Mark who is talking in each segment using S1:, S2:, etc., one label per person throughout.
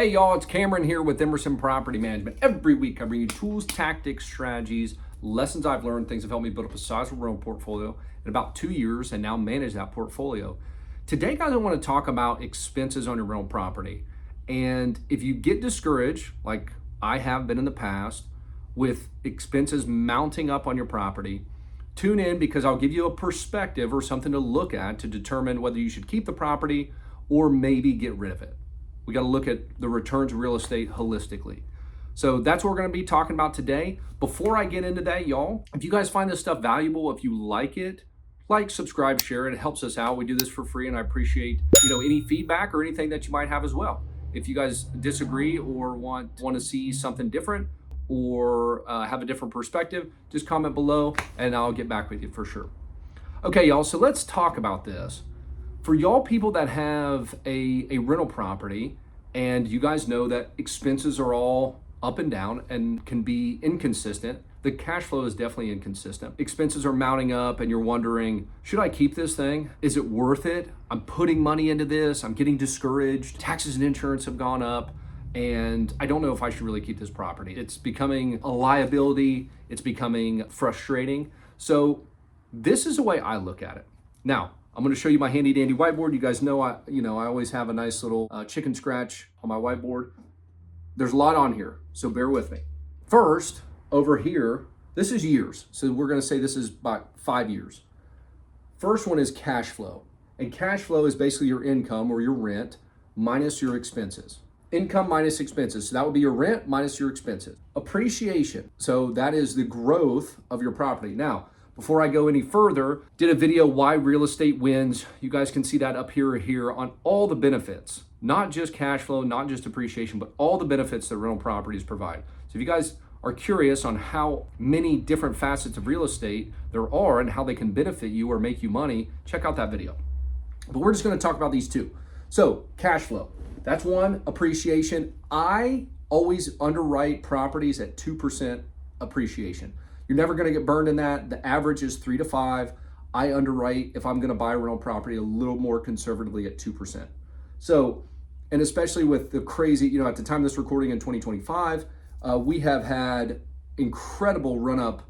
S1: Hey y'all, it's Cameron here with Emerson Property Management. Every week I bring you tools, tactics, strategies, lessons I've learned, things that have helped me build up a sizable rental portfolio in about 2 years and now manage that portfolio. Today, guys, I want to talk about expenses on your rental property. And if you get discouraged, like I have been in the past, with expenses mounting up on your property, tune in because I'll give you a perspective or something to look at to determine whether you should keep the property or maybe get rid of it. We got to look at the returns of real estate holistically. So that's what we're going to be talking about today. Before I get into that, y'all, if you guys find this stuff valuable, if you like it, like, subscribe, share it. It helps us out. We do this for free, and I appreciate any feedback or anything that you might have as well. If you guys disagree or want to see something different or have a different perspective, just comment below, and I'll get back with you for sure. Okay, y'all. So let's talk about this. For y'all people that have a rental property, and you guys know that expenses are all up and down and can be inconsistent. The cash flow is definitely inconsistent. Expenses are mounting up and you're wondering, should I keep this thing? Is it worth it? I'm putting money into this. I'm getting discouraged. Taxes and insurance have gone up and I don't know if I should really keep this property. It's becoming a liability. It's becoming frustrating. So this is the way I look at it. Now, I'm going to show you my handy dandy whiteboard. You guys know I always have a nice little chicken scratch on my whiteboard. There's a lot on here, so bear with me. First, over here, this is years. So we're going to say this is about 5 years. First one is cash flow. And cash flow is basically your income or your rent minus your expenses. Income minus expenses. So that would be your rent minus your expenses. Appreciation. So that is the growth of your property. Now, before I go any further, did a video why real estate wins. You guys can see that up here on all the benefits, not just cash flow, not just appreciation, but all the benefits that rental properties provide. So if you guys are curious on how many different facets of real estate there are and how they can benefit you or make you money, check out that video. But we're just going to talk about these two. So cash flow, that's one. Appreciation, I always underwrite properties at 2% appreciation. You're never going to get burned in that. The average is 3 to 5. I underwrite, if I'm going to buy a rental property, a little more conservatively at 2%. So, and especially with the crazy, at the time of this recording in 2025, we have had incredible run up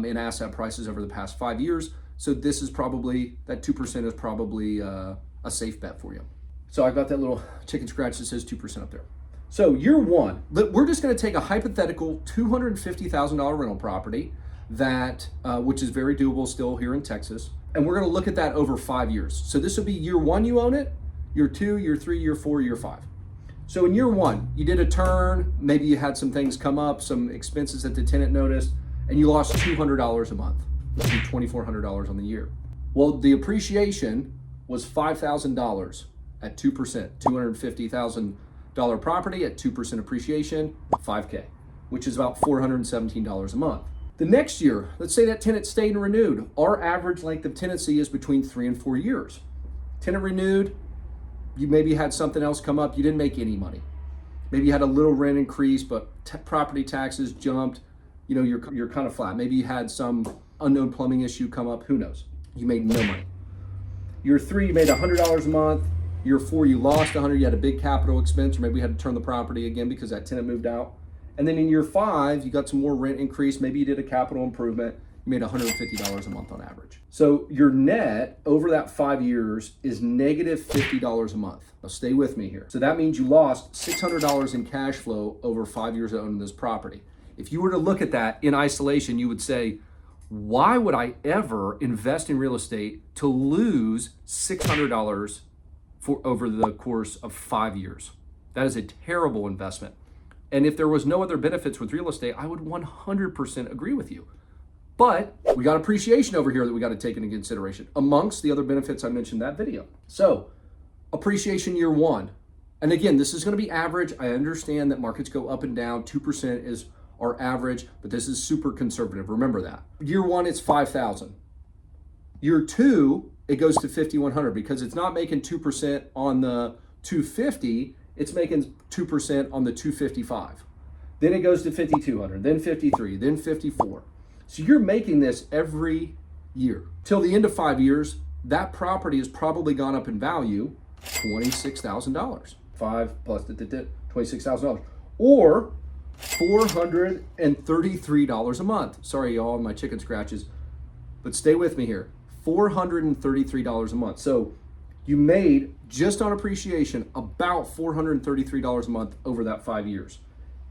S1: in asset prices over the past 5 years. So this is probably, that 2% is probably a safe bet for you. So I've got that little chicken scratch that says 2% up there. So year one, we're just going to take a hypothetical $250,000 rental property that, which is very doable still here in Texas. And we're going to look at that over 5 years. So this will be year one, you own it, year 2, year 3, year 4, year 5. So in year one, you did a turn, maybe you had some things come up, some expenses that the tenant noticed, and you lost $200 a month, which is $2,400 on the year. Well, the appreciation was $5,000 at 2%, $250,000 property at 2% appreciation, $5K, which is about $417 a month. The next year, let's say that tenant stayed and renewed. Our average length of tenancy is between 3 and 4 years. Tenant renewed, you maybe had something else come up, you didn't make any money. Maybe you had a little rent increase, but property taxes jumped, you're kind of flat. Maybe you had some unknown plumbing issue come up, who knows? You made no money. Year 3, you made $100 a month. Year 4, you lost $100, you had a big capital expense, or maybe you had to turn the property again because that tenant moved out. And then in year 5, you got some more rent increase. Maybe you did a capital improvement. You made $150 a month on average. So your net over that 5 years is negative $50 a month. Now stay with me here. So that means you lost $600 in cash flow over 5 years of owning this property. If you were to look at that in isolation, you would say, why would I ever invest in real estate to lose $600 for over the course of 5 years? That is a terrible investment. And if there was no other benefits with real estate, I would 100% agree with you. But we got appreciation over here that we got to take into consideration amongst the other benefits I mentioned in that video. So appreciation year 1. And again, this is going to be average. I understand that markets go up and down. 2% is our average, but this is super conservative. Remember that. Year 1, it's $5,000. Year 2, it goes to $5,100 because it's not making 2% on the $250. It's making 2% on the $255. Then it goes to $5,200, then $53, then $54. So you're making this every year. Till the end of 5 years, that property has probably gone up in value $26,000. 5 plus $26,000. Or $433 a month. Sorry, y'all, my chicken scratches, but stay with me here. $433 a month. So you made, just on appreciation, about $433 a month over that 5 years.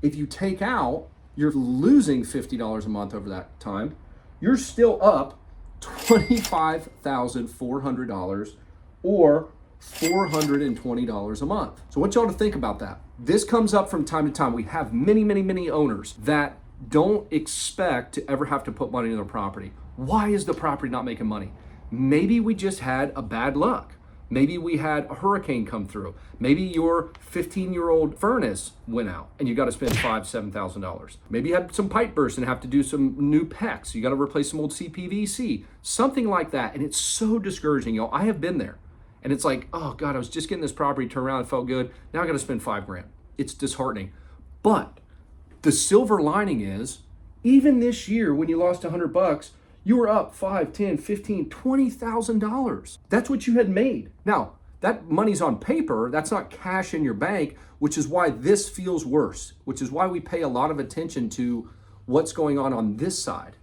S1: If you take out, you're losing $50 a month over that time. You're still up $25,400 or $420 a month. So I want y'all to think about that. This comes up from time to time. We have many owners that don't expect to ever have to put money in their property. Why is the property not making money? Maybe we just had a bad luck. Maybe we had a hurricane come through. Maybe your 15-year-old furnace went out and you got to spend $5,000, $7,000. Maybe you had some pipe burst and have to do some new PEX. You got to replace some old CPVC, something like that. And it's so discouraging, y'all. I have been there. And it's like, oh God, I was just getting this property turned around. It felt good. Now I got to spend $5,000. It's disheartening. But the silver lining is, even this year when you lost $100, you were up $5,000, $10,000, $15,000, $20,000. That's what you had made. Now, that money's on paper. That's not cash in your bank, which is why this feels worse, which is why we pay a lot of attention to what's going on this side.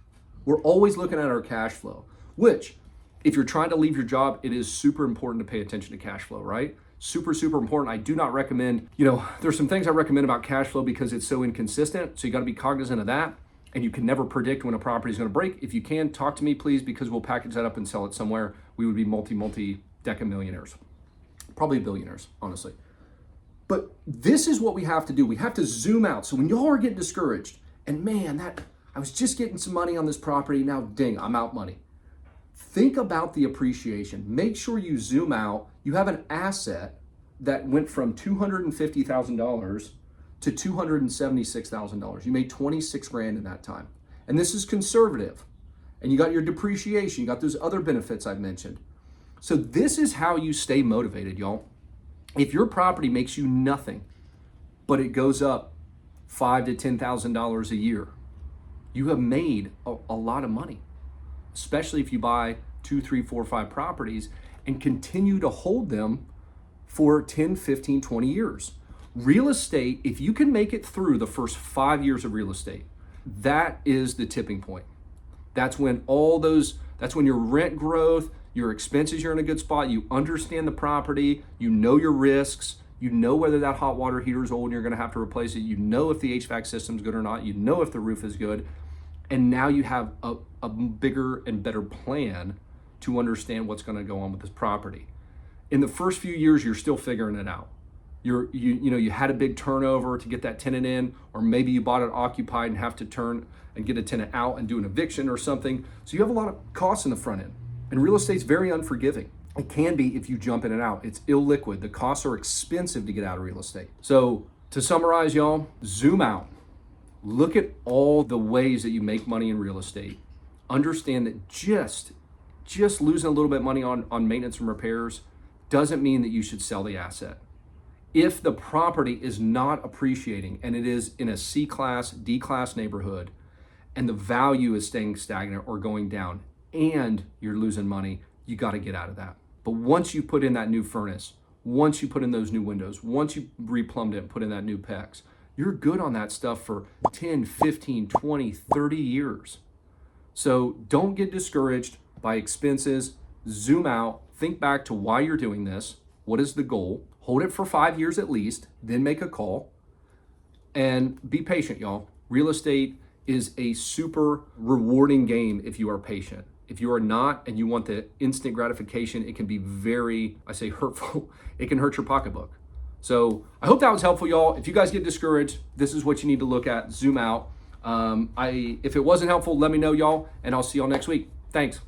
S1: We're always looking at our cash flow, which, if you're trying to leave your job, it is super important to pay attention to cash flow, right? Super important. I do not recommend, there's some things I recommend about cash flow because it's so inconsistent. So you got to be cognizant of that. And you can never predict when a property is going to break. If you can, talk to me, please, because we'll package that up and sell it somewhere. We would be multi-deca millionaires, probably billionaires, honestly. But this is what we have to do. We have to zoom out. So when y'all are getting discouraged, and man, I was just getting some money on this property, now ding, I'm out money. Think about the appreciation. Make sure you zoom out. You have an asset that went from $250,000 to $276,000. You made 26 grand in that time. And this is conservative. And you got your depreciation, you got those other benefits I've mentioned. So this is how you stay motivated, y'all. If your property makes you nothing, but it goes up $5,000 to $10,000 a year, you have made a lot of money, especially if you buy 2, 3, 4, 5 properties and continue to hold them for 10, 15, 20 years. Real estate, if you can make it through the first 5 years of real estate, that is the tipping point. That's when your rent growth, your expenses, you're in a good spot. You understand the property, you know your risks, you know whether that hot water heater is old and you're gonna have to replace it. You know if the HVAC system's good or not. You know if the roof is good. And now you have a bigger and better plan to understand what's gonna go on with this property. In the first few years, you're still figuring it out. You had a big turnover to get that tenant in, or maybe you bought it occupied and have to turn and get a tenant out and do an eviction or something. So you have a lot of costs in the front end. And real estate's very unforgiving. It can be if you jump in and out. It's illiquid. The costs are expensive to get out of real estate. So to summarize, y'all, zoom out. Look at all the ways that you make money in real estate. Understand that just losing a little bit of money on maintenance and repairs doesn't mean that you should sell the asset. If the property is not appreciating and it is in a C-class, D-class neighborhood, and the value is staying stagnant or going down and you're losing money, you got to get out of that. But once you put in that new furnace, once you put in those new windows, once you replumbed it and put in that new PEX, you're good on that stuff for 10, 15, 20, 30 years. So don't get discouraged by expenses. Zoom out. Think back to why you're doing this. What is the goal? Hold it for 5 years at least, then make a call. And be patient, y'all. Real estate is a super rewarding game if you are patient. If you are not and you want the instant gratification, it can be very, I say hurtful. It can hurt your pocketbook. So I hope that was helpful, y'all. If you guys get discouraged, this is what you need to look at. Zoom out. If it wasn't helpful, let me know, y'all, and I'll see y'all next week. Thanks.